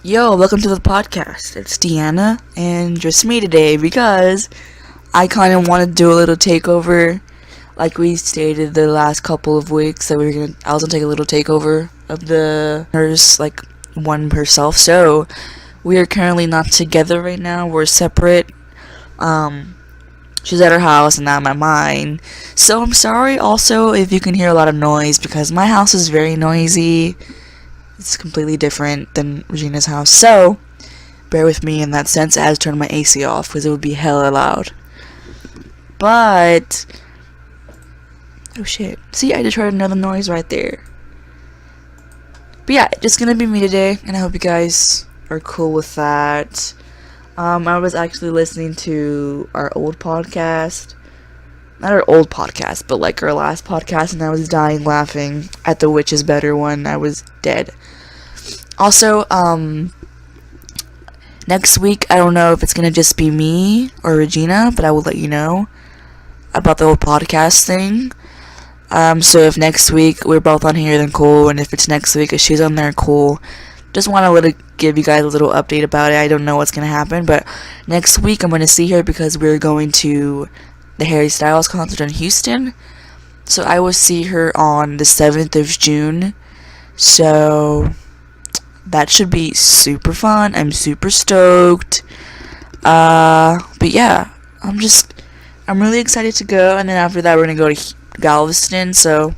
Yo, welcome to the podcast. It's Deanna and just me today because I kind of want to do a little takeover, like we stated the last couple of weeks that I was gonna take a little takeover of the nurse, like one herself. So we are currently not together right now. We're separate. She's at her house and I'm at mine. So I'm sorry also if you can hear a lot of noise because my house is very noisy. It's completely different than Regina's house, so bear with me in that sense. I had to turn my AC off because it would be hella loud. But oh shit! See, I just heard another noise right there. But yeah, just gonna be me today, and I hope you guys are cool with that. I was actually listening to our old podcast. Not our old podcast, but like our last podcast, and I was dying laughing at the Which Is Better one. I was dead. Also, next week, I don't know if it's gonna just be me or Regina, but I will let you know about the whole podcast thing. So if next week we're both on here, then cool, and if it's next week if she's on there, cool. Just want to give you guys a little update about it. I don't know what's gonna happen, but next week I'm gonna see her because we're going to the Harry Styles concert in Houston. So I will see her on the 7th of June. So that should be super fun. I'm super stoked. But yeah, I'm really excited to go. And then after that, we're gonna go to Galveston. So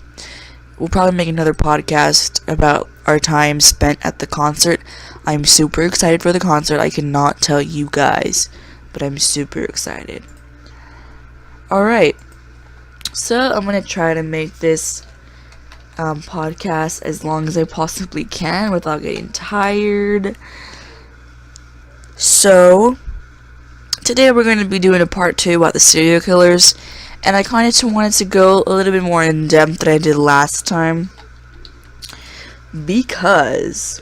we'll probably make another podcast about our time spent at the concert. I'm super excited for the concert. I cannot tell you guys, but I'm super excited. Alright, so I'm going to try to make this podcast as long as I possibly can without getting tired. So, today we're going to be doing a part 2 about the serial killers, and I kind of wanted to go a little bit more in depth than I did last time, because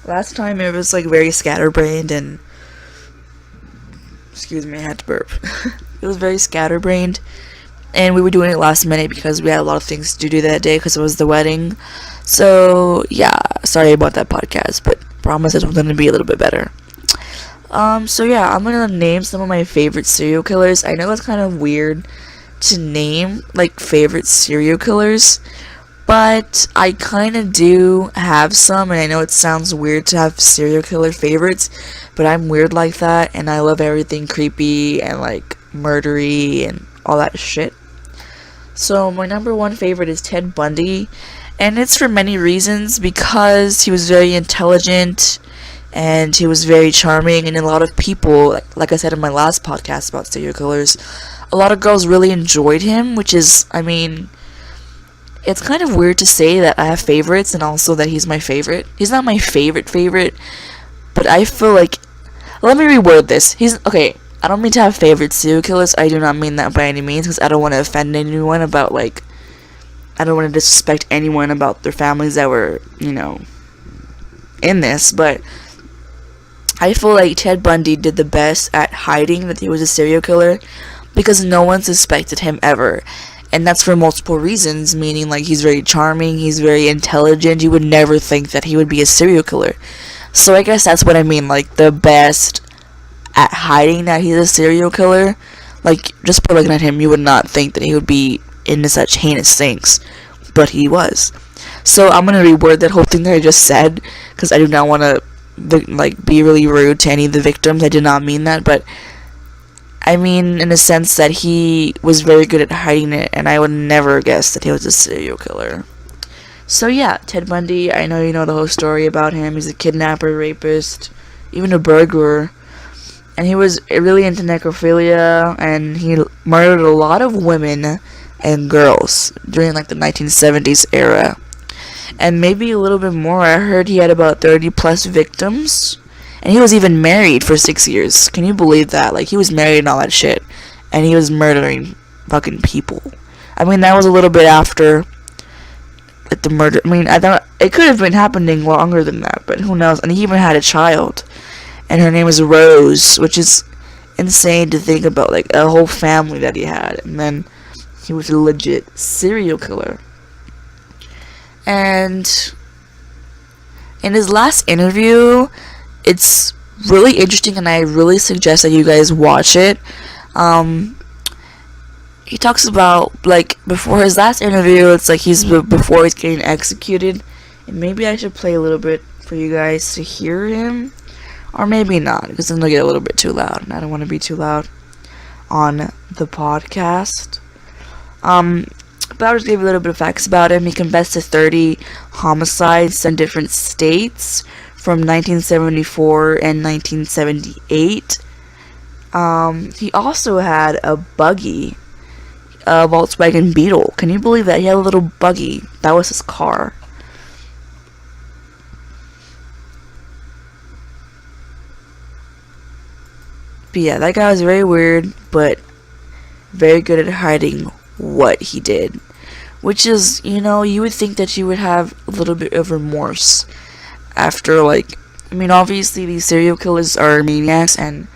last time it was like very scatterbrained and excuse me, I had to burp. It was very scatterbrained, and we were doing it last minute because we had a lot of things to do that day because it was the wedding. So yeah, sorry about that podcast, but promise it's going to be a little bit better. So yeah, I'm gonna name some of my favorite serial killers. I know it's kind of weird to name like favorite serial killers, but I kind of do have some, and I know it sounds weird to have serial killer favorites, but I'm weird like that, and I love everything creepy and like murdery and all that shit. So my number one favorite is Ted Bundy, and it's for many reasons, because he was very intelligent and he was very charming, and a lot of people, like I said in my last podcast about serial killers, a lot of girls really enjoyed him, which is, I mean, it's kind of weird to say that I have favorites and also that he's my favorite. He's not my favorite, but I feel like, let me reword this. Okay, I don't mean to have favorite serial killers. I do not mean that by any means, because I don't want to offend anyone about, like, I don't want to disrespect anyone about their families that were, in this, but I feel like Ted Bundy did the best at hiding that he was a serial killer, because no one suspected him ever. And that's for multiple reasons, meaning like he's very charming, he's very intelligent, you would never think that he would be a serial killer. So I guess that's what I mean, like the best at hiding that he's a serial killer. Like, just by looking at him, you would not think that he would be into such heinous things, but he was. So I'm gonna reword that whole thing that I just said, because I do not want to be really rude to any of the victims. I did not mean that, but I mean in the sense that he was very good at hiding it, and I would never guess that he was a serial killer. So yeah, Ted Bundy, I know you know the whole story about him. He's a kidnapper, rapist, even a burglar, and he was really into necrophilia, and he murdered a lot of women and girls during like the 1970s era, and maybe a little bit more. I heard he had about 30 plus victims. And he was even married for 6 years. Can you believe that? Like, he was married and all that shit, and he was murdering fucking people. I mean, that was a little bit after like the murder. I mean, I thought it could have been happening longer than that, but who knows? And he even had a child, and her name was Rose, which is insane to think about, like a whole family that he had, and then he was a legit serial killer. And In his last interview, it's really interesting, and I really suggest that you guys watch it. He talks about, like, before his last interview, it's like before he's getting executed, and maybe I should play a little bit for you guys to hear him, or maybe not, because then it'll get a little bit too loud, and I don't want to be too loud on the podcast. But I'll just give you a little bit of facts about him. He confessed to 30 homicides in different states from 1974 and 1978. He also had a buggy, a Volkswagen Beetle. Can you believe that? He had a little buggy. That was his car. But yeah, that guy was very weird, but very good at hiding what he did. Which is, you would think that you would have a little bit of remorse after, obviously these serial killers are maniacs, and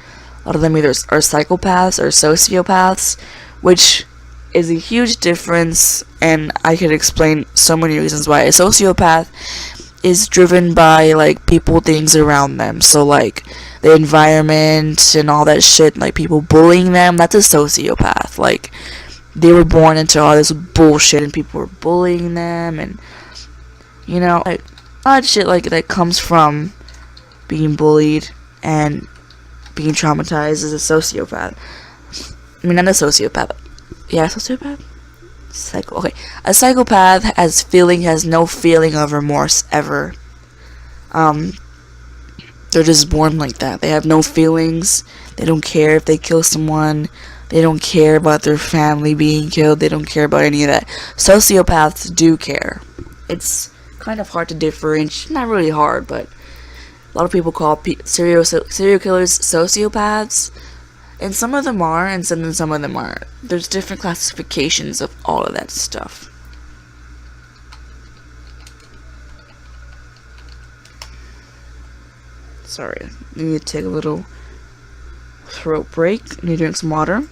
a lot of them either are psychopaths or sociopaths, which is a huge difference, and I could explain so many reasons why. A sociopath is driven by, people, things around them, so, the environment and all that shit, people bullying them, that's a sociopath. They were born into all this bullshit, and people were bullying them, and, all that shit, that comes from being bullied and being traumatized as a sociopath. Not a sociopath. Yeah, sociopath? Okay. A psychopath has no feeling of remorse ever. They're just born like that. They have no feelings. They don't care if they kill someone. They don't care about their family being killed. They don't care about any of that. Sociopaths do care. It's kind of hard to differentiate. Not really hard, but a lot of people call serial killers sociopaths. And some of them are, and some of them aren't. There's different classifications of all of that stuff. Sorry, I need to take a little throat break. I need to drink some water.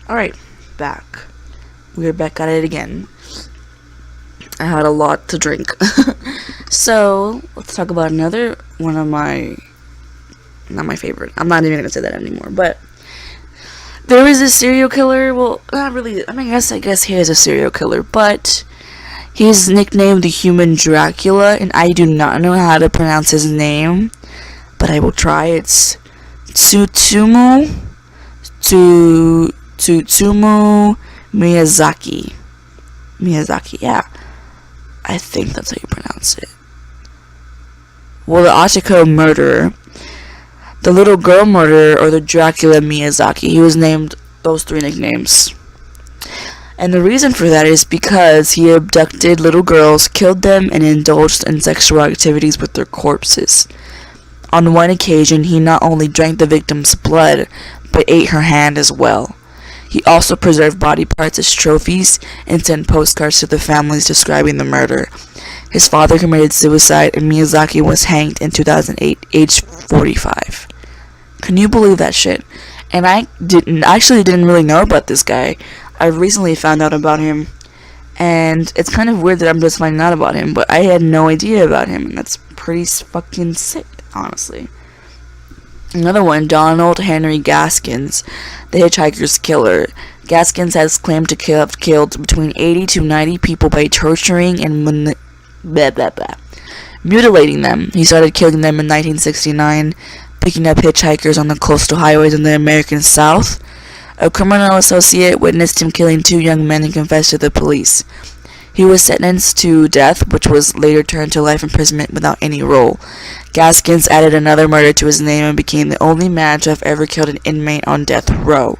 Alright, back. We're back at it again. I had a lot to drink. So, let's talk about another one of my... Not my favorite. I'm not even going to say that anymore. But, there is a serial killer. Well, not really. I guess he is a serial killer. But, he's nicknamed the Human Dracula. And I do not know how to pronounce his name. But I will try. It's Tsutomu Miyazaki. Yeah. I think that's how you pronounce it. Well, the Achiko murderer, the little girl murderer, or the Dracula Miyazaki, he was named those three nicknames. And the reason for that is because he abducted little girls, killed them, and indulged in sexual activities with their corpses. On one occasion, he not only drank the victim's blood, but ate her hand as well. He also preserved body parts as trophies and sent postcards to the families describing the murder. His father committed suicide, and Miyazaki was hanged in 2008, aged 45. Can you believe that shit? And I didn't really know about this guy. I recently found out about him, and it's kind of weird that I'm just finding out about him, but I had no idea about him, and that's pretty fucking sick, honestly. Another one, Donald Henry Gaskins, the hitchhiker's killer. Gaskins has claimed to have killed between 80 to 90 people by torturing and mutilating them. He started killing them in 1969, picking up hitchhikers on the coastal highways in the American South. A criminal associate witnessed him killing 2 young men and confessed to the police. He was sentenced to death, which was later turned to life imprisonment without any role. Gaskins added another murder to his name and became the only man to have ever killed an inmate on death row.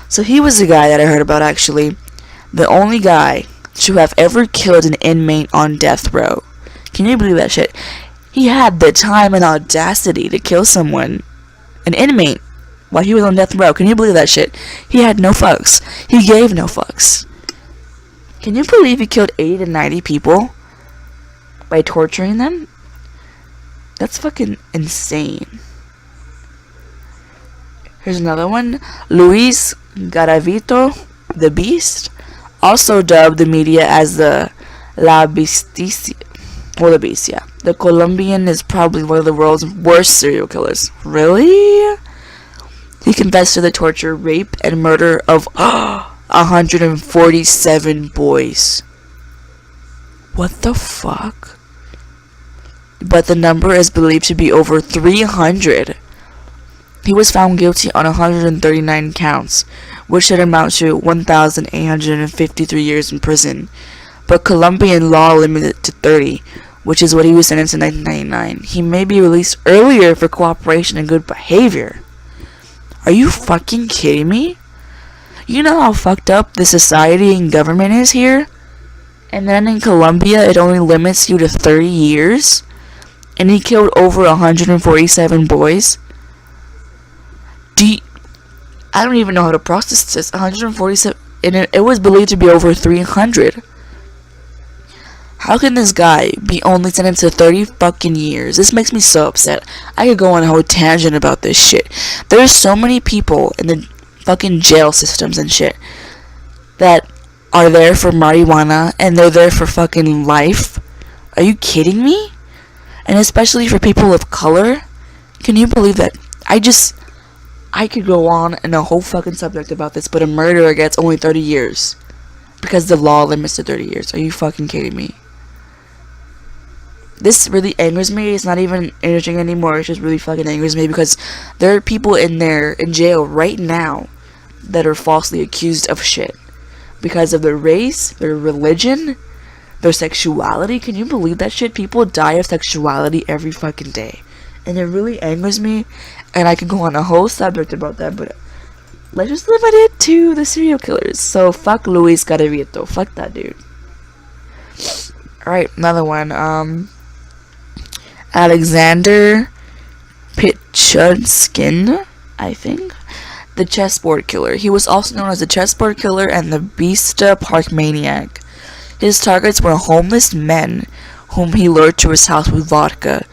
So he was the guy that I heard about, actually. The only guy to have ever killed an inmate on death row. Can you believe that shit? He had the time and audacity to kill someone, an inmate, while he was on death row. Can you believe that shit? He had no fucks. He gave no fucks. Can you believe he killed 80 to 90 people by torturing them? That's fucking insane. Here's another one. Luis Garavito, the Beast, also dubbed the media as the La Besticia. Well, the Beast, yeah. The Colombian is probably one of the world's worst serial killers. Really? He confessed to the torture, rape, and murder of 147 boys. What the fuck? But the number is believed to be over 300. He was found guilty on 139 counts, which should amount to 1,853 years in prison. But Colombian law limited it to 30, which is what he was sentenced in 1999. He may be released earlier for cooperation and good behavior. Are you fucking kidding me? You know how fucked up the society and government is here? And then in Colombia, it only limits you to 30 years? And he killed over 147 boys? I don't even know how to process this. 147, and it was believed to be over 300. How can this guy be only sentenced to 30 fucking years? This makes me so upset. I could go on a whole tangent about this shit. There's so many people in the fucking jail systems and shit that are there for marijuana and they're there for fucking life. Are you kidding me? And especially for people of color. Can you believe that? I could go on in a whole fucking subject about this, but a murderer gets only 30 years. Because the law limits to 30 years. Are you fucking kidding me? This really angers me. It's not even interesting anymore. It just really fucking angers me because there are people in jail right now that are falsely accused of shit. Because of their race, their religion, their sexuality. Can you believe that shit? People die of sexuality every fucking day. And it really angers me. And I could go on a whole subject about that, but let's just limit it to the serial killers. So fuck Luis Garavito. Fuck that dude. Alright, another one. Alexander Pichudskin, I think. The chessboard killer. He was also known as the chessboard killer and the Beasta Park maniac. His targets were homeless men whom he lured to his house with vodka.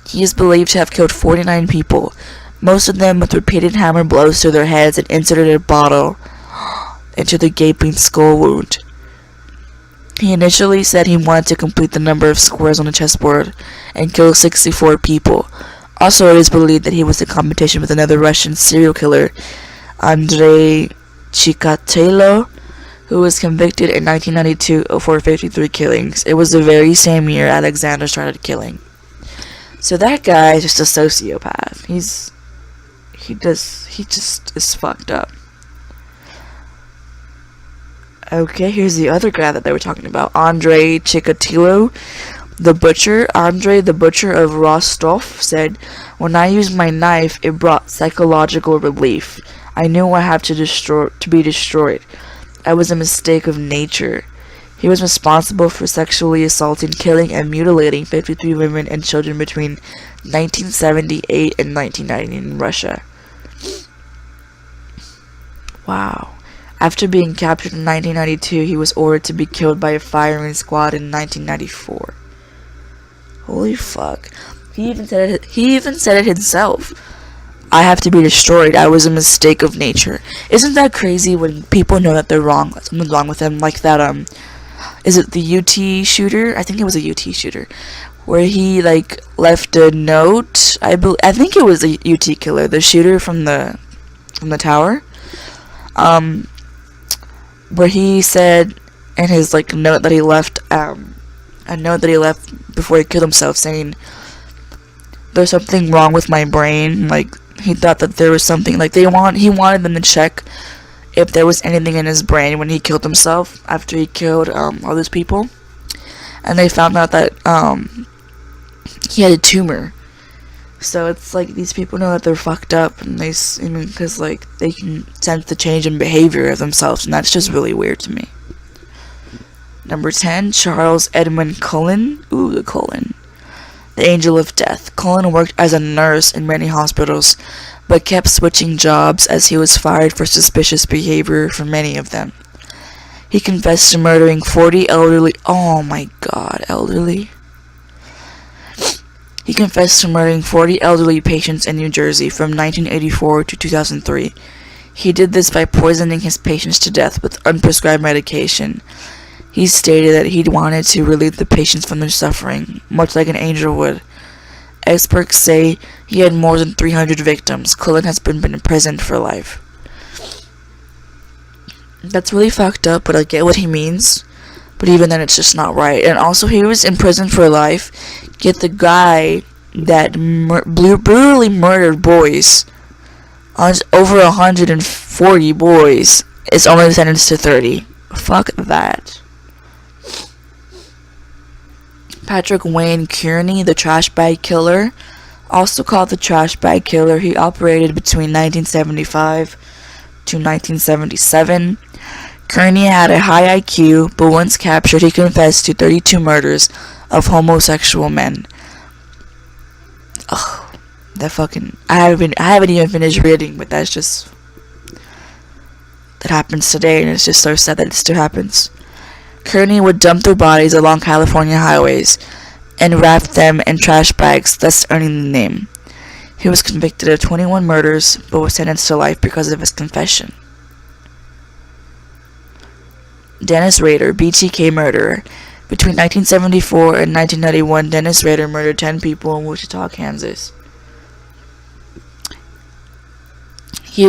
He is believed to have killed 49 people, most of them with repeated hammer blows to their heads and inserted a bottle into the gaping skull wound. He initially said he wanted to complete the number of squares on the chessboard and kill 64 people. Also, it is believed that he was in competition with another Russian serial killer, Andrei Chikatilo, who was convicted in 1992 for 53 killings. It was the very same year Alexander started killing. So that guy is just a sociopath. He just is fucked up. Okay, here's the other guy that they were talking about. Andrei Chikatilo, the butcher. Andrei, the butcher of Rostov, said, "When I used my knife, it brought psychological relief. I knew I had to be destroyed. I was a mistake of nature." He was responsible for sexually assaulting, killing, and mutilating 53 women and children between 1978 and 1990 in Russia. Wow. After being captured in 1992, he was ordered to be killed by a firing squad in 1994. Holy fuck. He even said it himself. "I have to be destroyed. I was a mistake of nature." Isn't that crazy when people know that they're wrong? Something's wrong with them, like that, is it the UT shooter? I think it was a UT shooter. Where he, left a note. I think it was a UT killer. The shooter from the tower. Where he said in his, note that he left, a note that he left before he killed himself saying, "There's something wrong with my brain." He thought that there was something, he wanted them to check if there was anything in his brain when he killed himself after he killed all those people, and they found out that he had a tumor. So it's these people know that they're fucked up, and because they can sense the change in behavior of themselves, and that's just really weird to me. Number 10, Charles Edmund Cullen. Ooh, the Cullen. The Angel of Death. Cullen worked as a nurse in many hospitals, but kept switching jobs as he was fired for suspicious behavior for many of them. He confessed to murdering 40 elderly. Oh my god, elderly. He confessed to murdering 40 elderly patients in New Jersey from 1984 to 2003. He did this by poisoning his patients to death with unprescribed medication. He stated that he wanted to relieve the patients from their suffering, much like an angel would. Experts say he had more than 300 victims. Cullen has been imprisoned for life. That's really fucked up, but I get what he means. But even then, it's just not right. And also, he was in prison for life. Yet the guy that brutally murdered boys, over 140 boys, is only sentenced to 30. Fuck that. Patrick Wayne Kearney, the trash bag killer, also called the trash bag killer, he operated between 1975 to 1977. Kearney had a high IQ, but once captured, he confessed to 32 murders of homosexual men. Ugh, that fucking... I haven't even finished reading, but that's just... That happens today, and it's just so sad that it still happens. Kearney would dump their bodies along California highways and wrap them in trash bags, thus earning the name. He was convicted of 21 murders, but was sentenced to life because of his confession. Dennis Rader, BTK murderer. Between 1974 and 1991, Dennis Rader murdered 10 people in Wichita, Kansas. He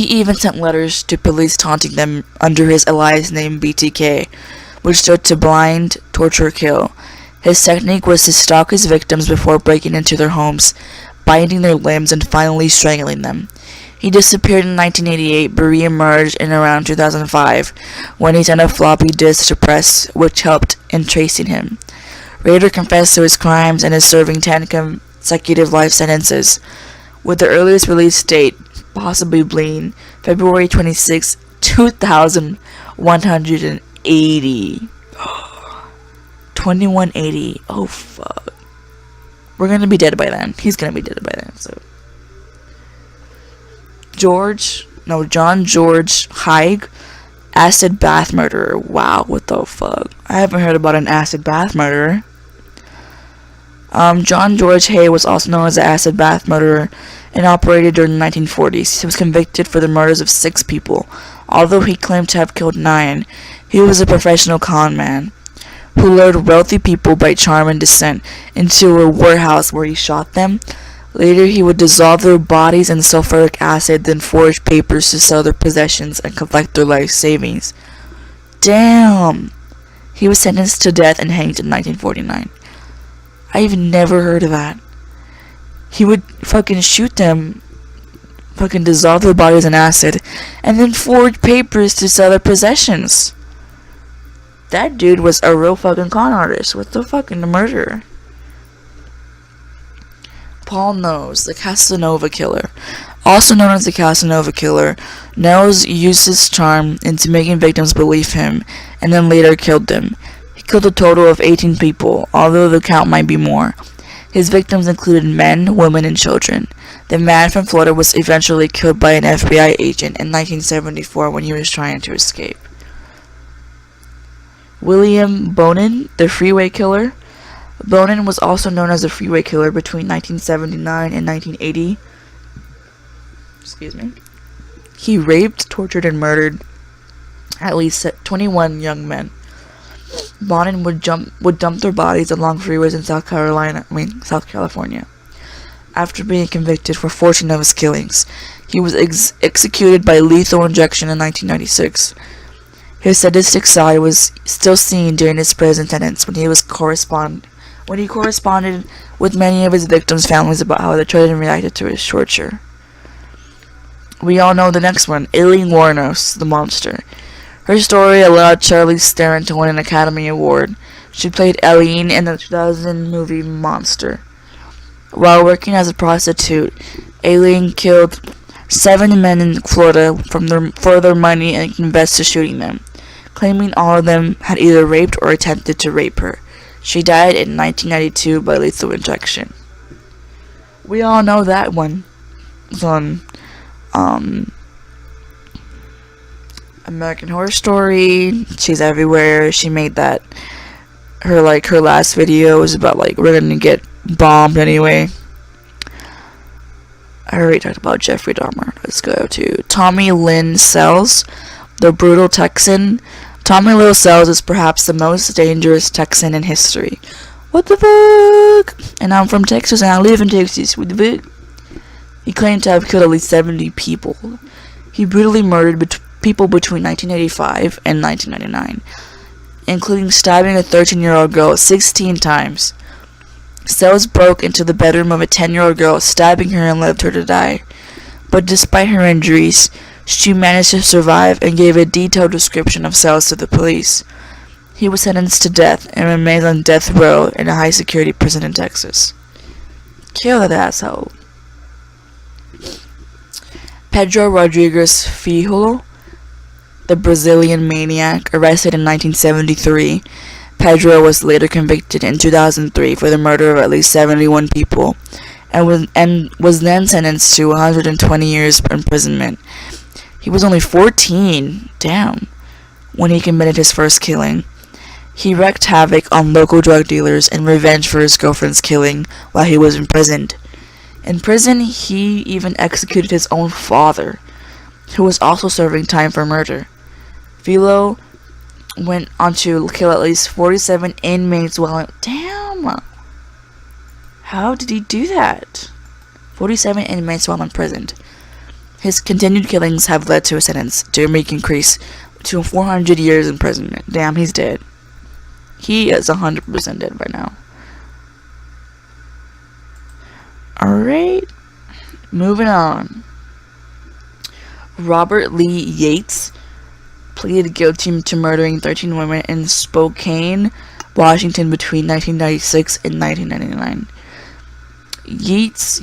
even sent letters to police taunting them under his alias name BTK, which stood to blind, torture, kill. His technique was to stalk his victims before breaking into their homes, binding their limbs, and finally strangling them. He disappeared in 1988, but re-emerged in around 2005, when he sent a floppy disk to press, which helped in tracing him. Rader confessed to his crimes and is serving 10 consecutive life sentences, with the earliest release date possibly being February 26, 2180. 2180. Oh fuck. We're gonna be dead by then. He's gonna be dead by then, so. John George Haig, acid bath murderer. Wow, what the fuck? I haven't heard about an acid bath murderer. John George Hay was also known as the acid bath murderer and operated during the 1940s. He was convicted for the murders of 6 people. Although he claimed to have killed 9, he was a professional con man who lured wealthy people by charm and descent into a warehouse where he shot them. Later, he would dissolve their bodies in sulfuric acid, then forge papers to sell their possessions and collect their life savings. Damn! He was sentenced to death and hanged in 1949. I've never heard of that. He would fucking shoot them, fucking dissolve their bodies in acid, and then forge papers to sell their possessions. That dude was a real fucking con artist. What the fucking murderer? Paul Nose, the Casanova Killer. Also known as the Casanova Killer, Nose used his charm into making victims believe him, and then later killed them. He killed a total of 18 people, although the count might be more. His victims included men, women, and children. The man from Florida was eventually killed by an FBI agent in 1974 when he was trying to escape. William Bonin, the Freeway Killer. Bonin was also known as the Freeway Killer between 1979 and 1980. Excuse me. He raped, tortured, and murdered at least 21 young men. Bonin would dump their bodies along freeways in South California. After being convicted for 14 of his killings, he was executed by lethal injection in 1996. His sadistic side was still seen during his prison sentence when he corresponded with many of his victims' families about how the children reacted to his torture. We all know the next one, Aileen Wuornos, the monster. Her story allowed Charlize Theron to win an Academy Award. She played Aileen in the 2000 movie Monster. While working as a prostitute, Aileen killed 7 men in Florida for their money and confessed to shooting them, claiming all of them had either raped or attempted to rape her. She died in 1992 by lethal injection. We all know that one. It's on, American Horror Story. She's everywhere. She made that her last video was about like we're gonna get bombed anyway. I already talked about Jeffrey Dahmer. Let's go to Tommy Lynn Sells, the brutal Texan. Tommy Lynn Sells is perhaps the most dangerous Texan in history. What the fuck? And I'm from Texas and I live in Texas. What the fuck? He claimed to have killed at least 70 people. He brutally murdered people between 1985 and 1999, including stabbing a 13-year-old girl 16 times. Sells broke into the bedroom of a 10-year-old girl, stabbing her and left her to die. But despite her injuries, she managed to survive and gave a detailed description of Sells to the police. He was sentenced to death and remains on death row in a high-security prison in Texas. Kill that asshole. Pedro Rodrigues Filho, the Brazilian maniac, arrested in 1973. Pedro was later convicted in 2003 for the murder of at least 71 people and was then sentenced to 120 years imprisonment. He was only 14, when he committed his first killing. He wreaked havoc on local drug dealers in revenge for his girlfriend's killing while he was imprisoned. In prison, he even executed his own father, who was also serving time for murder. Filho went on to kill at least 47 inmates while how did he do that? 47 inmates while imprisoned. His continued killings have led to a sentence to make increase to 400 years imprisonment. Damn, he's dead. He is 100% dead by now. Alright, moving on. Robert Lee Yates pleaded guilty to murdering 13 women in Spokane, Washington between 1996 and 1999. Yates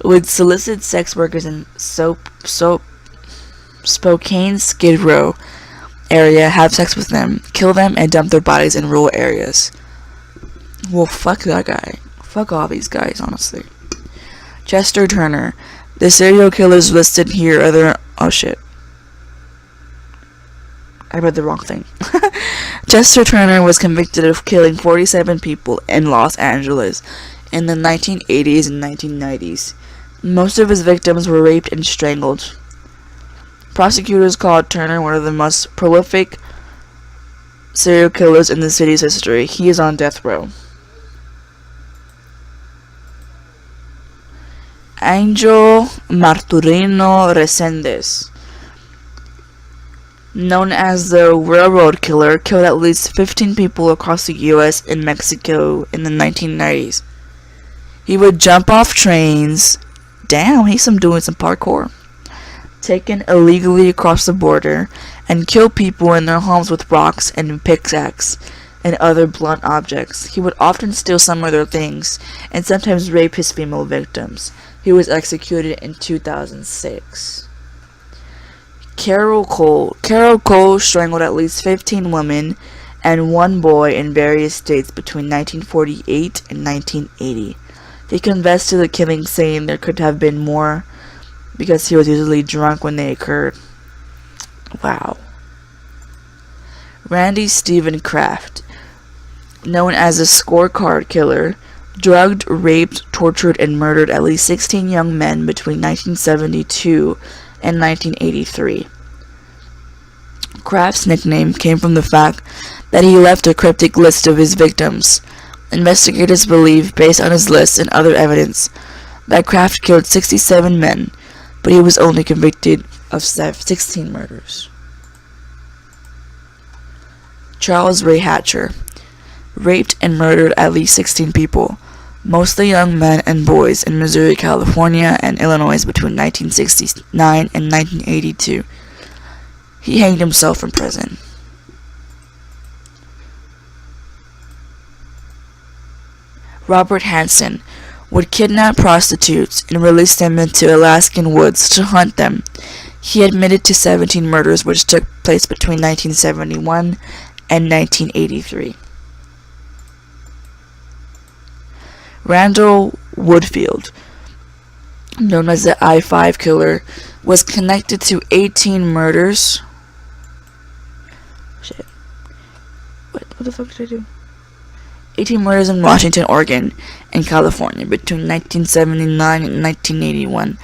would solicit sex workers in Spokane Skid Row area, have sex with them, kill them, and dump their bodies in rural areas. Well, fuck that guy. Fuck all these guys, honestly. Chester Turner. The serial killers listed here are their... Oh, shit. I read the wrong thing. Chester Turner was convicted of killing 47 people in Los Angeles in the 1980s and 1990s. Most of his victims were raped and strangled. Prosecutors called Turner one of the most prolific serial killers in the city's history. He is on death row. Angel Marturino Resendes, known as the Railroad Killer, killed at least 15 people across the U.S. and Mexico in the 1990s. He would jump off trains. Damn, he's doing some parkour. Taken illegally across the border and kill people in their homes with rocks and pickaxes and other blunt objects. He would often steal some of their things and sometimes rape his female victims. He was executed in 2006. Carol Cole strangled at least 15 women and one boy in various states between 1948 and 1980. He confessed to the killings, saying there could have been more because he was usually drunk when they occurred. Wow. Randy Stephen Kraft, known as the Scorecard Killer, drugged, raped, tortured, and murdered at least 16 young men between 1972 and 1983. Kraft's nickname came from the fact that he left a cryptic list of his victims. Investigators believe, based on his list and other evidence, that Kraft killed 67 men, but he was only convicted of 16 murders. Charles Ray Hatcher raped and murdered at least 16 people, mostly young men and boys, in Missouri, California, and Illinois between 1969 and 1982. He hanged himself in prison. Robert Hansen would kidnap prostitutes and release them into Alaskan woods to hunt them. He admitted to 17 murders which took place between 1971 and 1983. Randall Woodfield, known as the I-5 killer, was connected to 18 murders. Shit. What the fuck did I do? 18 murders in Washington, Oregon, and California between 1979 and 1981,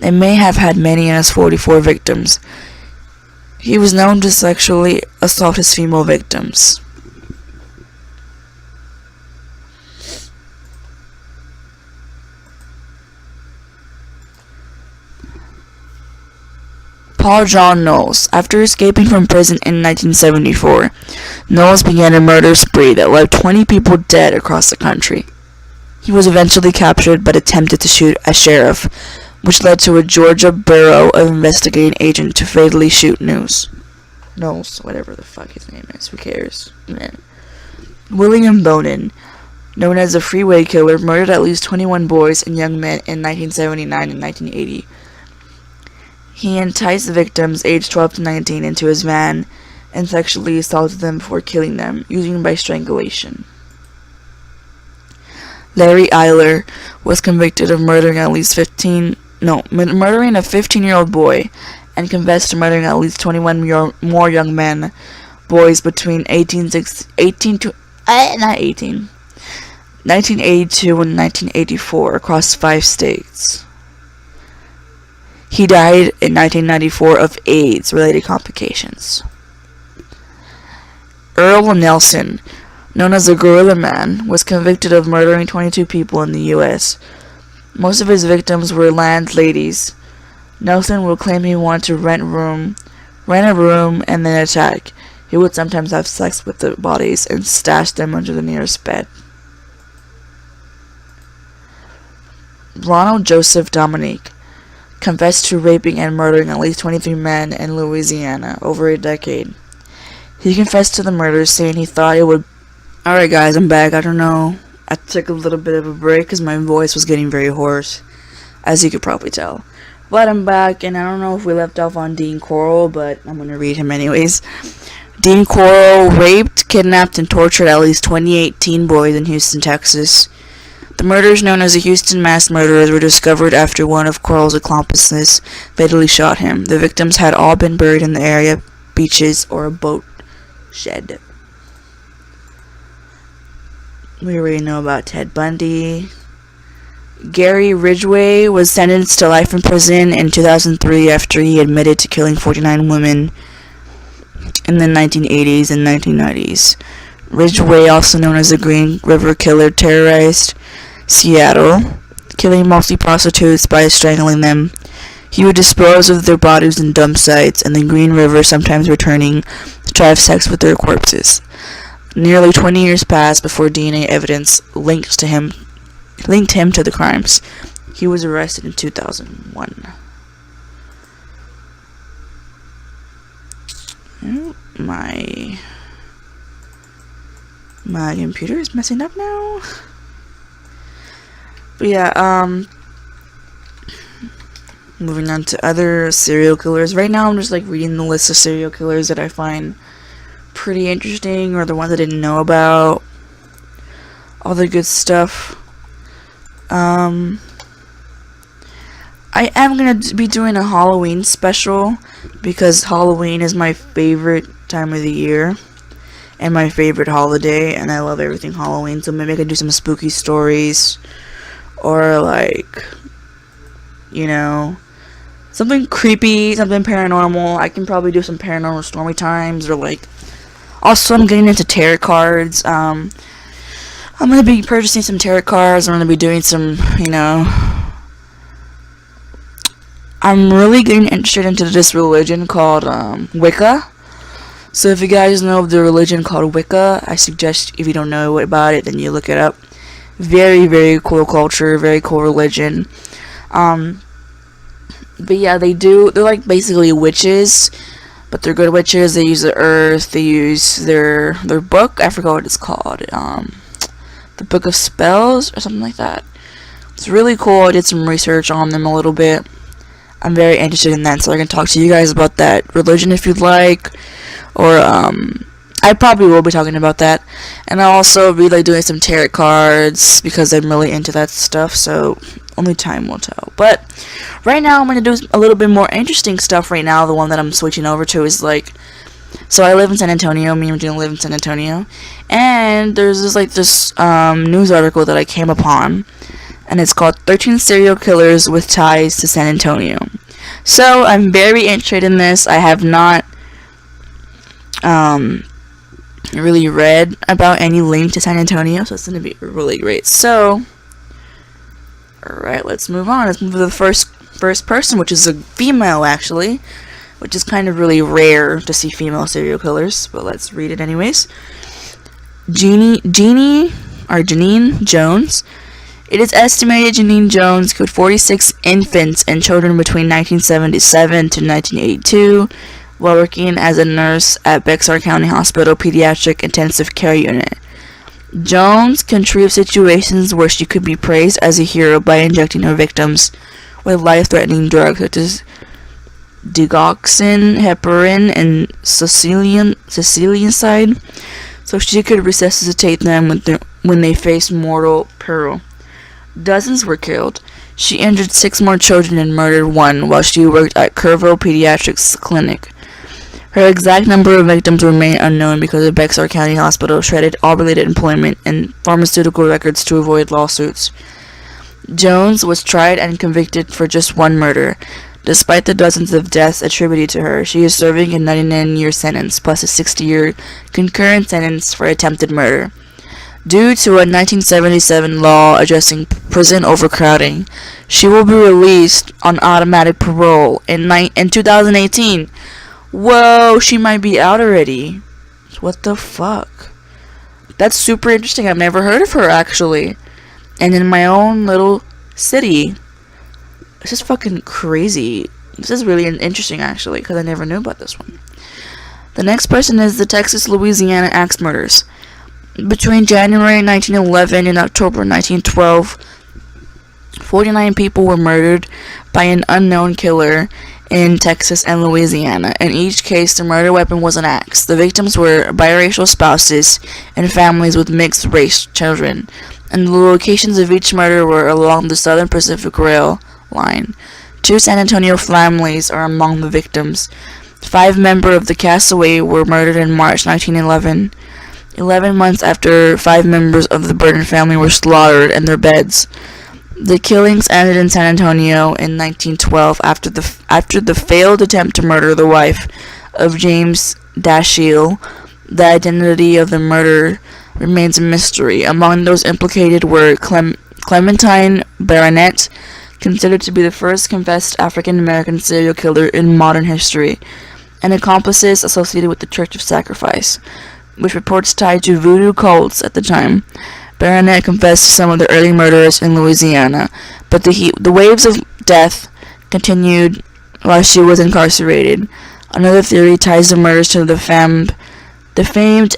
and may have had many as 44 victims. He was known to sexually assault his female victims. Paul John Knowles. After escaping from prison in 1974, Knowles began a murder spree that left 20 people dead across the country. He was eventually captured but attempted to shoot a sheriff, which led to a Georgia Bureau of Investigating agent to fatally shoot Knowles, whatever the fuck his name is, who cares? Man. William Bonin, known as the Freeway Killer, murdered at least 21 boys and young men in 1979 and 1980. He enticed victims aged 12 to 19 into his van and sexually assaulted them before killing them, usually by strangulation. Larry Eiler was convicted of murdering a 15-year-old boy and confessed to murdering at least 21 more young men, boys between 1982 and 1984 across 5 states. He died in 1994 of AIDS-related complications. Earl Nelson, known as the Gorilla Man, was convicted of murdering 22 people in the U.S. Most of his victims were landladies. Nelson would claim he wanted to rent a room, and then attack. He would sometimes have sex with the bodies and stash them under the nearest bed. Ronald Joseph Dominique confessed to raping and murdering at least 23 men in Louisiana over a decade. He confessed to the murders, saying he thought it would... Alright guys, I'm back. I don't know. I took a little bit of a break because my voice was getting very hoarse, as you could probably tell. But I'm back, and I don't know if we left off on Dean Corll, but I'm going to read him anyways. Dean Corll raped, kidnapped, and tortured at least 28 teen boys in Houston, Texas. The murders, known as the Houston mass murderers, were discovered after one of Corll's accomplices fatally shot him. The victims had all been buried in the area beaches or a boat shed. We already know about Ted Bundy. Gary Ridgway was sentenced to life in prison in 2003 after he admitted to killing 49 women in the 1980s and 1990s. Ridgway, also known as the Green River Killer, terrorized Seattle, killing mostly prostitutes by strangling them. He would dispose of their bodies in dump sites in the Green River, sometimes returning to have sex with their corpses. Nearly 20 years passed before DNA evidence linked him to the crimes. He was arrested in 2001. My computer is messing up now. But yeah, moving on to other serial killers. Right now I'm just like reading the list of serial killers that I find pretty interesting, or the ones I didn't know about. All the good stuff. I am going to be doing a Halloween special, because Halloween is my favorite time of the year and my favorite holiday, and I love everything Halloween. So maybe I could do some spooky stories, or like, you know, something creepy, something paranormal. I can probably do some paranormal story times, or like, also I'm getting into tarot cards. I'm going to be purchasing some tarot cards. I'm going to be doing some, you know, I'm really getting interested into this religion called Wicca. So if you guys know of the religion called Wicca, I suggest, if you don't know about it, then you look it up. Very, very cool culture, very cool religion. But yeah, they're like basically witches, but they're good witches. They use the earth, they use their book, I forgot what it's called, the Book of Spells, or something like that. It's really cool. I did some research on them a little bit. I'm very interested in that, so I can talk to you guys about that religion if you'd like. Or, I I probably will be talking about that. And I'll also be like doing some tarot cards because I'm really into that stuff, so only time will tell. But right now I'm going to do a little bit more interesting stuff right now. The one that I'm switching over to is like, so I live in San Antonio, me and Regina live in San Antonio, and there's this news article that I came upon, and it's called 13 Serial Killers with Ties to San Antonio. So I'm very interested in this. I have not really read about any link to San Antonio, so it's going to be really great. So, alright, let's move on. Let's move to the first person, which is a female, actually, which is kind of really rare to see female serial killers, but let's read it anyways. Janine Jones. It is estimated Janine Jones killed 46 infants and children between 1977 to 1982 while working as a nurse at Bexar County Hospital Pediatric Intensive Care Unit. Jones contrived situations where she could be praised as a hero by injecting her victims with life-threatening drugs such as digoxin, heparin, and Sicilian so she could resuscitate them when they faced mortal peril. Dozens were killed. She injured 6 more children and murdered 1 while she worked at Kerrville Pediatrics Clinic. Her exact number of victims remain unknown because the Bexar County Hospital shredded all related employment and pharmaceutical records to avoid lawsuits. Jones was tried and convicted for just 1 murder. Despite the dozens of deaths attributed to her, she is serving a 99-year sentence plus a 60-year concurrent sentence for attempted murder. Due to a 1977 law addressing prison overcrowding, she will be released on automatic parole in 2018. Whoa, she might be out already. What the fuck? That's super interesting. I've never heard of her, actually. And in my own little city. This is fucking crazy. This is really interesting, actually, because I never knew about this one. The next person is the Texas-Louisiana axe murders. Between January 1911 and October 1912, 49 people were murdered by an unknown killer in Texas and Louisiana. In each case, the murder weapon was an axe. The victims were biracial spouses and families with mixed-race children, and the locations of each murder were along the Southern Pacific Rail line. 2 San Antonio families are among the victims. 5 members of the castaway were murdered in March 1911. 11 months after 5 members of the Burton family were slaughtered in their beds. The killings ended in San Antonio in 1912 after the failed attempt to murder the wife of James Dashiell. The identity of the murderer remains a mystery. Among those implicated were Clementine Barnett, considered to be the first confessed African-American serial killer in modern history, and accomplices associated with the Church of Sacrifice, which reports tied to voodoo cults at the time. Barnett confessed to some of the early murders in Louisiana, but the waves of death continued while she was incarcerated. Another theory ties the murders to the famed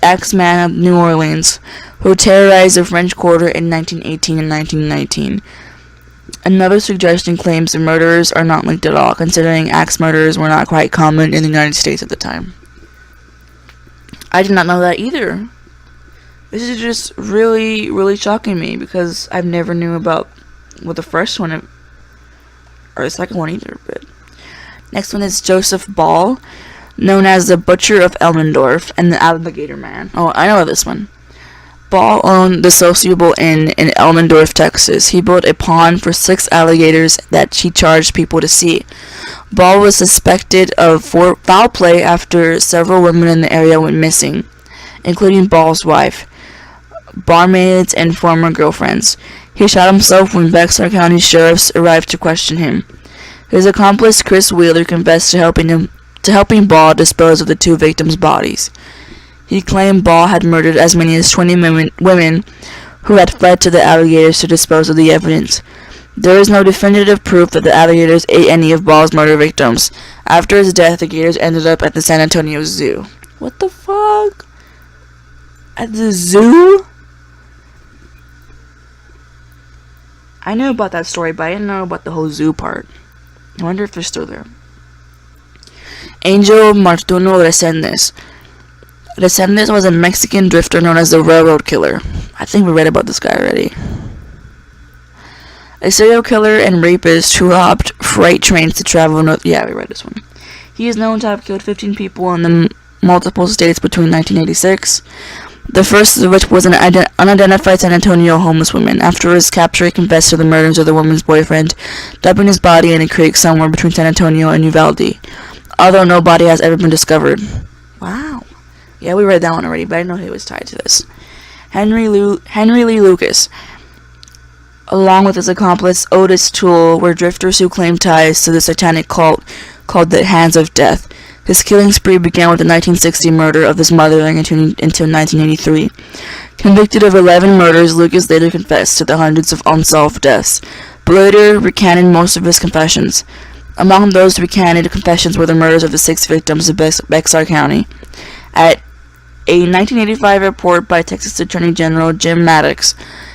Axeman of New Orleans, who terrorized the French Quarter in 1918 and 1919. Another suggestion claims the murderers are not linked at all, considering axe murders were not quite common in the United States at the time. I did not know that either. This is just really, really shocking me because I've never knew about the first one or the second one either. But next one is Joseph Ball, known as the Butcher of Elmendorf and the Alligator Man. Oh, I know this one. Ball owned the Sociable Inn in Elmendorf, Texas. He built a pond for 6 alligators that he charged people to see. Ball was suspected of foul play after several women in the area went missing, including Ball's wife, barmaids, and former girlfriends. He shot himself when Bexar County sheriffs arrived to question him. His accomplice, Chris Wheeler, confessed to helping Ball dispose of the 2 victims' bodies. He claimed Ball had murdered as many as 20 women who had fled to the alligators to dispose of the evidence. There is no definitive proof that the alligators ate any of Ball's murder victims. After his death, the gators ended up at the San Antonio Zoo. What the fuck? At the zoo? I knew about that story, but I didn't know about the whole zoo part. I wonder if they're still there. Angel Martuno Resendes. descendant was a Mexican drifter known as the Railroad Killer. I think we read about this guy already. A serial killer and rapist who robbed freight trains to travel north. Yeah, we read this one. He is known to have killed 15 people in the multiple states between 1986. The first of which was an unidentified San Antonio homeless woman. After his capture, he confessed to the murders of the woman's boyfriend, dumping his body in a creek somewhere between San Antonio and Uvalde, although no body has ever been discovered. Wow. Yeah, we read that one already, but I didn't know he was tied to this. Henry Lee Lucas, along with his accomplice Otis Toole, were drifters who claimed ties to the satanic cult called the Hands of Death. His killing spree began with the 1960 murder of his mother until 1983. Convicted of 11 murders, Lucas later confessed to the hundreds of unsolved deaths, but later recanted most of his confessions. Among those recanted confessions were the murders of the 6 victims of Bexar County. At a 1985 report by Texas Attorney General Jim Maddox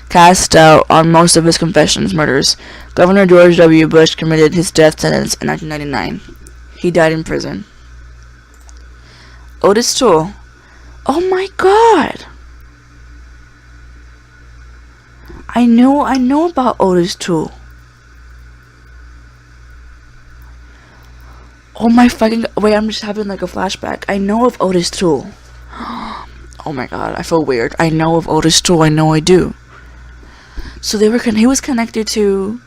cast doubt on most of his murders, Governor George W. Bush committed his death sentence in 1999. He died in prison. Otis Toole. Oh my god! I know about Otis Toole. Oh my fucking... Wait, I'm just having like a flashback. I know of Otis Toole. Oh my god, I feel weird. I know of Otis Toole. I know I do. So he was connected to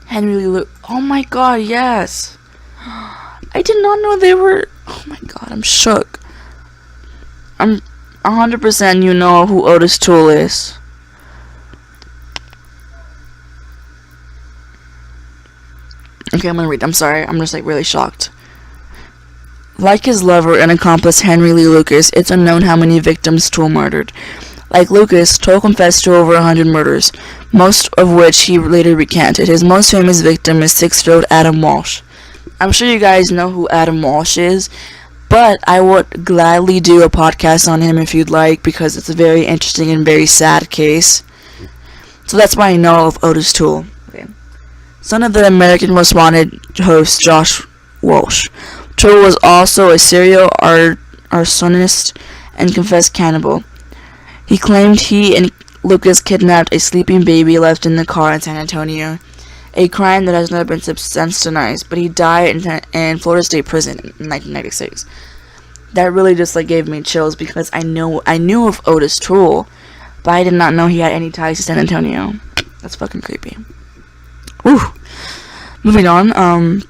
Henry Lee. Oh my god, yes. I did not know they were... Oh my god, I'm shook. I'm 100% you know who Otis Toole is. Okay, I'm gonna read. I'm sorry. I'm just like really shocked. Like his lover and accomplice Henry Lee Lucas, it's unknown how many victims Toole murdered. Like Lucas, Toole confessed to over 100 murders, most of which he later recanted. His most famous victim is 6-year-old Adam Walsh. I'm sure you guys know who Adam Walsh is, but I would gladly do a podcast on him if you'd like, because it's a very interesting and very sad case. So that's why I know of Otis Toole. Okay. Son of the American Most Wanted host Josh Walsh, Toole was also a serial arsonist and confessed cannibal. He claimed he and Lucas kidnapped a sleeping baby left in the car in San Antonio, a crime that has never been substantiated, but he died in Florida State Prison in 1996. That really just like gave me chills, because I knew of Otis Toole, but I did not know he had any ties to San Antonio. That's fucking creepy. Whew. Moving on,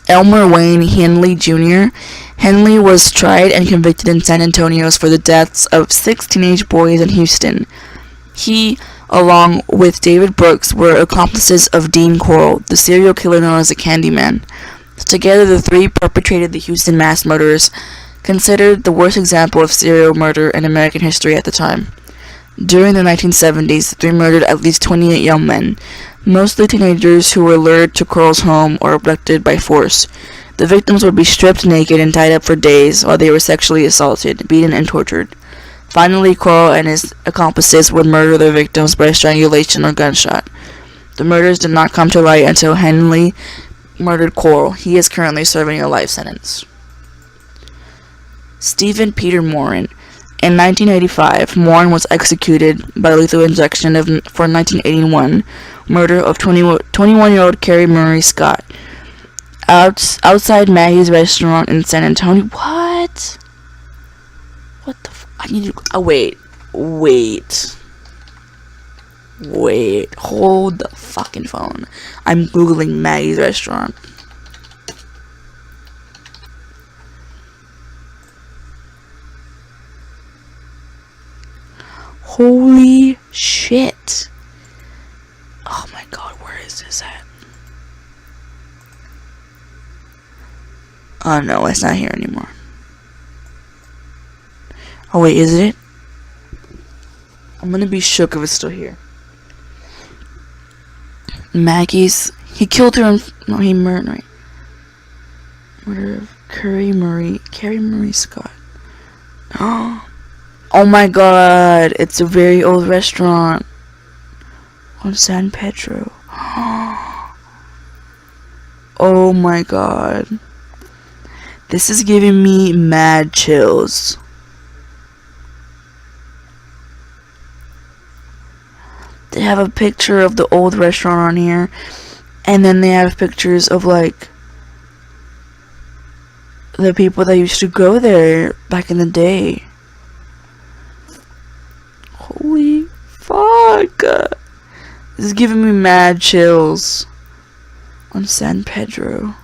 Elmer Wayne Henley Jr. Henley was tried and convicted in San Antonio for the deaths of 6 teenage boys in Houston. He, along with David Brooks, were accomplices of Dean Corll, the serial killer known as the Candyman. Together, the three perpetrated the Houston mass murders, considered the worst example of serial murder in American history at the time. During the 1970s, the three murdered at least 28 young men, mostly teenagers who were lured to Corll's home or abducted by force. The victims would be stripped naked and tied up for days while they were sexually assaulted, beaten, and tortured. Finally, Corll and his accomplices would murder their victims by strangulation or gunshot. The murders did not come to light until Henley murdered Corll. He is currently serving a life sentence. Stephen Peter Morin. In 1985, Morin was executed by lethal injection for 1981 murder of 21-year-old Carrie Murray Scott outside Maggie's restaurant in San Antonio. What? What the I need to... wait. Hold the fucking phone. I'm googling Maggie's restaurant. Holy shit. Oh my god, where is this at? Oh no, it's not here anymore. Oh wait, is it? I'm gonna be shook if it's still here. Maggie's... He killed her and... No, he murdered... Murder of Carrie Murray Scott. Oh my god, it's a very old restaurant on San Pedro. Oh my god. This is giving me mad chills. They have a picture of the old restaurant on here, and then they have pictures of like the people that used to go there back in the day. Holy fuck. This is giving me mad chills on San Pedro.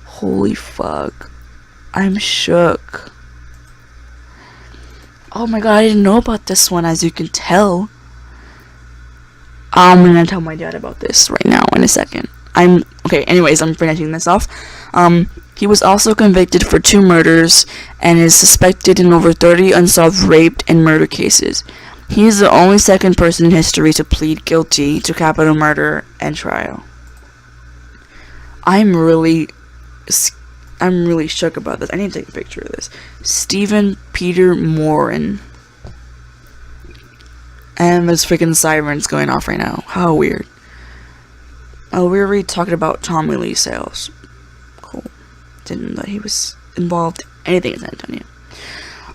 Holy fuck. I'm shook. Oh my god, I didn't know about this one, as you can tell. I'm gonna tell my dad about this right now in a second. Okay, anyways, I'm finishing this off. He was also convicted for 2 murders and is suspected in over 30 unsolved rape and murder cases. He is the only second person in history to plead guilty to capital murder and trial. I'm really shook about this. I need to take a picture of this. Stephen Peter Morin. And there's freaking sirens going off right now. How weird. Oh, we already talked about Tommy Lee Sales. Cool. Didn't know that he was involved in anything in San Antonio.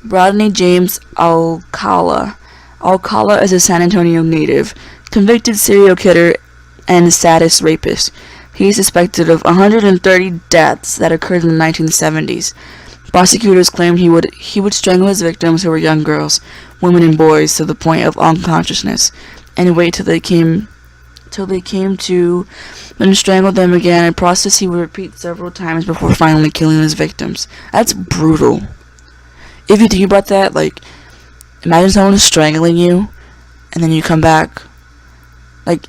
Rodney James Alcala. Alcala is a San Antonio native, convicted serial killer and sadist rapist. He is suspected of 130 deaths that occurred in the 1970s. Prosecutors claimed he would strangle his victims, who were young girls, women, and boys, to the point of unconsciousness, and wait till they came to, then strangle them again, a process he would repeat several times before finally killing his victims. That's brutal. If you think about that, like, imagine someone strangling you, and then you come back, like,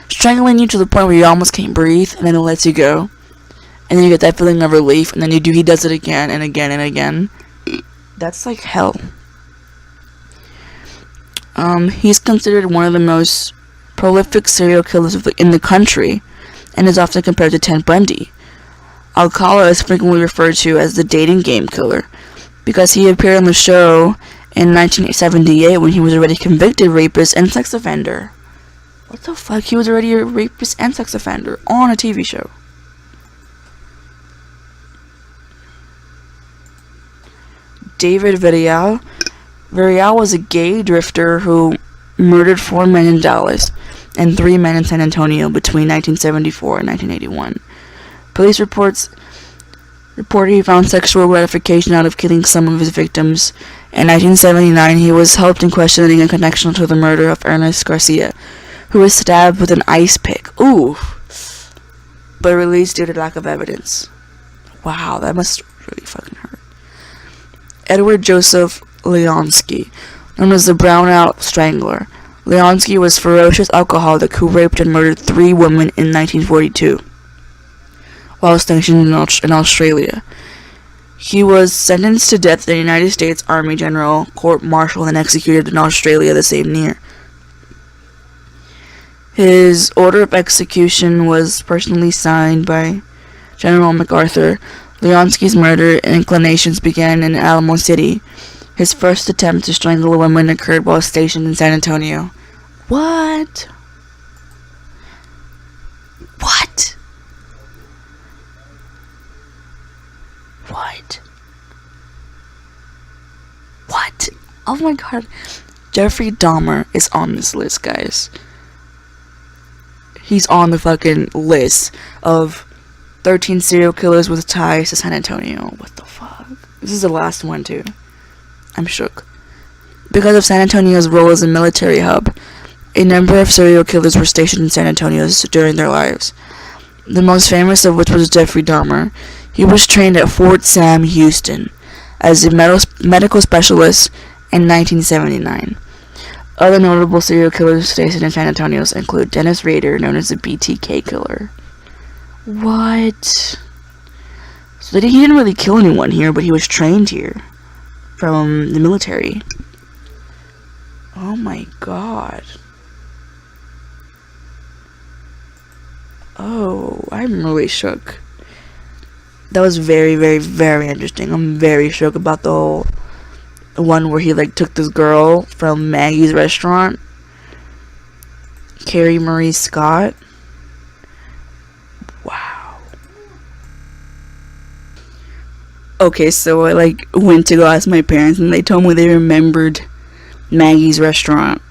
strangling you to the point where you almost can't breathe, and then it lets you go. And then you get that feeling of relief, and then he does it again and again and again. That's like hell. He's considered one of the most prolific serial killers in the country, and is often compared to Ted Bundy. Alcala is frequently referred to as the dating game killer, because he appeared on the show in 1978 when he was already convicted rapist and sex offender. What the fuck? He was already a rapist and sex offender on a TV show. David Villarreal. Villarreal was a gay drifter who murdered 4 men in Dallas and 3 men in San Antonio between 1974 and 1981. Police reported he found sexual gratification out of killing some of his victims. In 1979, he was helped in questioning in connection to the murder of Ernest Garcia, who was stabbed with an ice pick. Ooh. But released due to lack of evidence. Wow, that must really fucking hurt. Edward Joseph Leonsky, known as the Brownout Strangler. Leonsky was a ferocious alcoholic who raped and murdered 3 women in 1942 while stationed in Australia. He was sentenced to death in the United States Army General Court-Martial and executed in Australia the same year. His order of execution was personally signed by General MacArthur. Leonsky's murder inclinations began in Alamo City. His first attempt to strangle a woman occurred while stationed in San Antonio. What? What? What? What? Oh my god. Jeffrey Dahmer is on this list, guys. He's on the fucking list of 13 serial killers with ties to San Antonio. What the fuck? This is the last one, too. I'm shook. Because of San Antonio's role as a military hub, a number of serial killers were stationed in San Antonio during their lives. The most famous of which was Jeffrey Dahmer. He was trained at Fort Sam Houston as a medical specialist in 1979. Other notable serial killers stationed in San Antonio include Dennis Rader, known as the BTK killer. What? So he didn't really kill anyone here, but he was trained here from the military. Oh my god. Oh, I'm really shook. That was very, very, very interesting. I'm very shook about the one where he took this girl from Maggie's restaurant, Carrie Marie Scott. Wow. Okay, so I went to go ask my parents, and they told me they remembered Maggie's restaurant,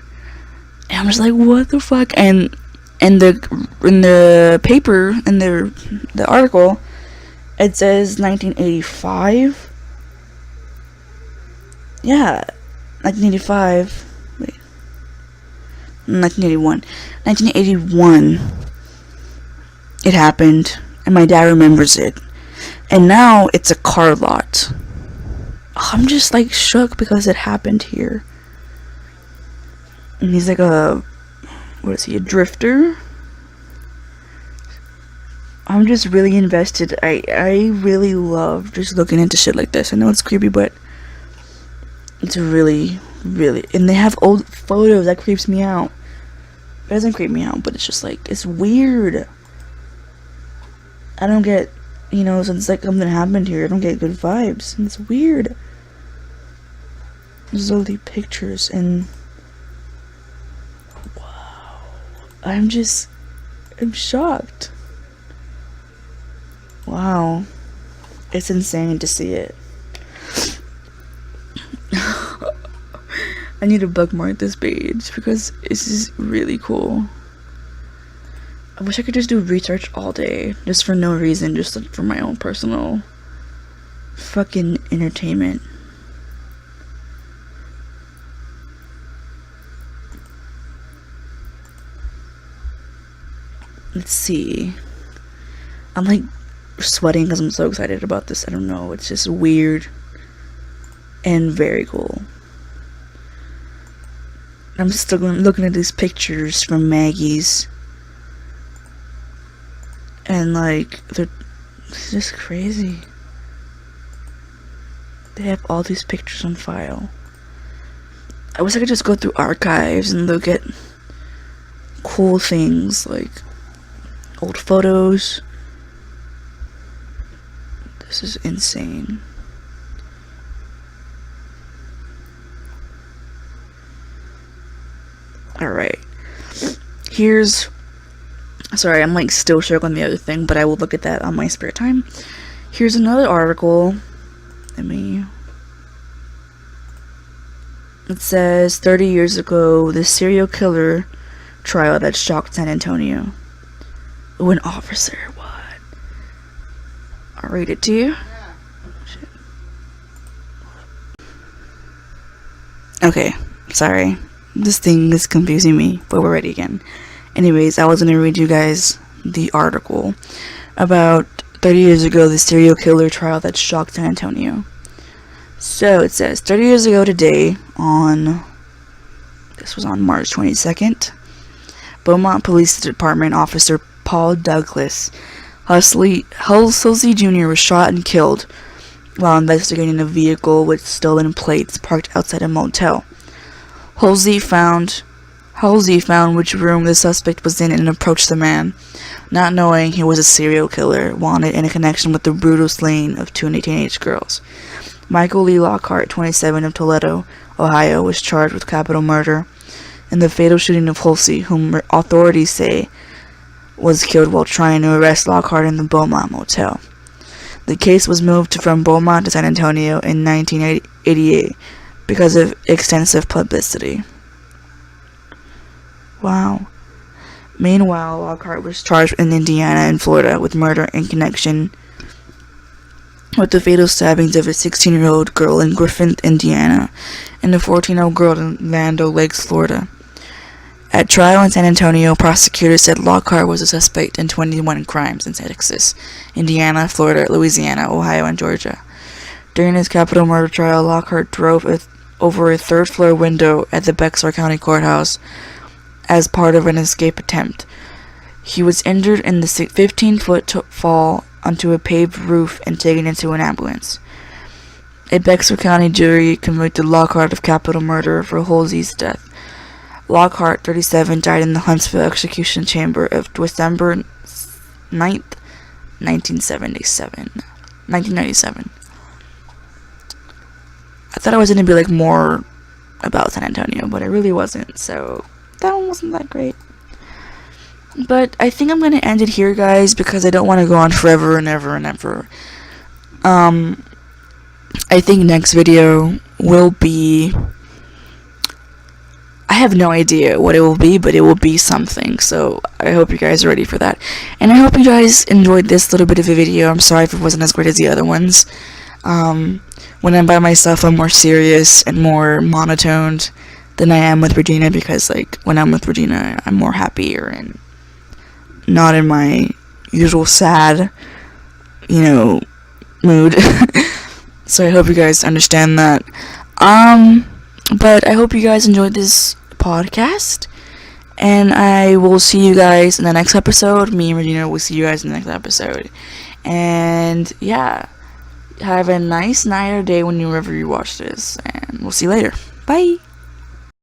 And I'm just like, what the fuck? And in the paper, in the article, it says 1985. Yeah, 1985. Wait, 1981. 1981. It happened, and my dad remembers it. And now it's a car lot. I'm just like shook because it happened here. And he's like a drifter? I'm just really invested. I really love just looking into shit like this. I know it's creepy, but it's really, really... And they have old photos. That creeps me out. It doesn't creep me out, but it's just like, it's weird. I don't get, since like something happened here, I don't get good vibes. And it's weird. There's all these pictures, and wow. I'm shocked. Wow. It's insane to see it. I need to bookmark this page because this is really cool. I wish I could just do research all day, just for no reason, just for my own personal fucking entertainment. Let's see. I'm like sweating because I'm so excited about this. I don't know. It's just weird and very cool. I'm still looking at these pictures from Maggie's. And like, it's just crazy. They have all these pictures on file. I wish I could just go through archives and look at cool things like old photos. This is insane. Alright. Sorry, I'm like still shook on the other thing, but I will look at that on my spare time. Here's another article. It says 30 years ago, the serial killer trial that shocked San Antonio. Oh, an officer. What? I'll read it to you. Yeah. Shit. Okay, sorry. This thing is confusing me, but we're ready again. Anyways, I was gonna read you guys the article about 30 years ago, the serial killer trial that shocked San Antonio. So it says, 30 years ago today, this was on March 22nd, Beaumont Police Department Officer Paul Douglas Halsey Jr. was shot and killed while investigating a vehicle with stolen plates parked outside a motel. Halsey found which room the suspect was in and approached the man, not knowing he was a serial killer wanted in a connection with the brutal slaying of two teenage girls. Michael Lee Lockhart, 27, of Toledo, Ohio, was charged with capital murder in the fatal shooting of Halsey, whom authorities say was killed while trying to arrest Lockhart in the Beaumont motel. The case was moved from Beaumont to San Antonio in 1988 because of extensive publicity. Wow. Meanwhile, Lockhart was charged in Indiana and Florida with murder in connection with the fatal stabbings of a 16-year-old girl in Griffin, Indiana, and a 14-year-old girl in Land O'Lakes, Florida. At trial in San Antonio, prosecutors said Lockhart was a suspect in 21 crimes in Texas, Indiana, Florida, Louisiana, Ohio, and Georgia. During his capital murder trial, Lockhart drove over a third-floor window at the Bexar County Courthouse as part of an escape attempt. He was injured in the 15-foot fall onto a paved roof and taken into an ambulance. A Bexar County jury convicted Lockhart of capital murder for Halsey's death. Lockhart, 37, died in the Huntsville execution chamber of December 9th, 1997. I thought I was going to be like more about San Antonio, but it really wasn't, so that one wasn't that great. But I think I'm going to end it here, guys, because I don't want to go on forever and ever and ever. I think next video will be... I have no idea what it will be, but it will be something. So I hope you guys are ready for that. And I hope you guys enjoyed this little bit of a video. I'm sorry if it wasn't as great as the other ones. When I'm by myself, I'm more serious and more monotoned than I am with Regina, because like when I'm with Regina, I'm more happier and not in my usual sad, mood. So I hope you guys understand that. But I hope you guys enjoyed this podcast, and I will see you guys in the next episode. Me and Regina will see you guys in the next episode. And yeah, have a nice night or day whenever you watch this, and we'll see you later. Bye.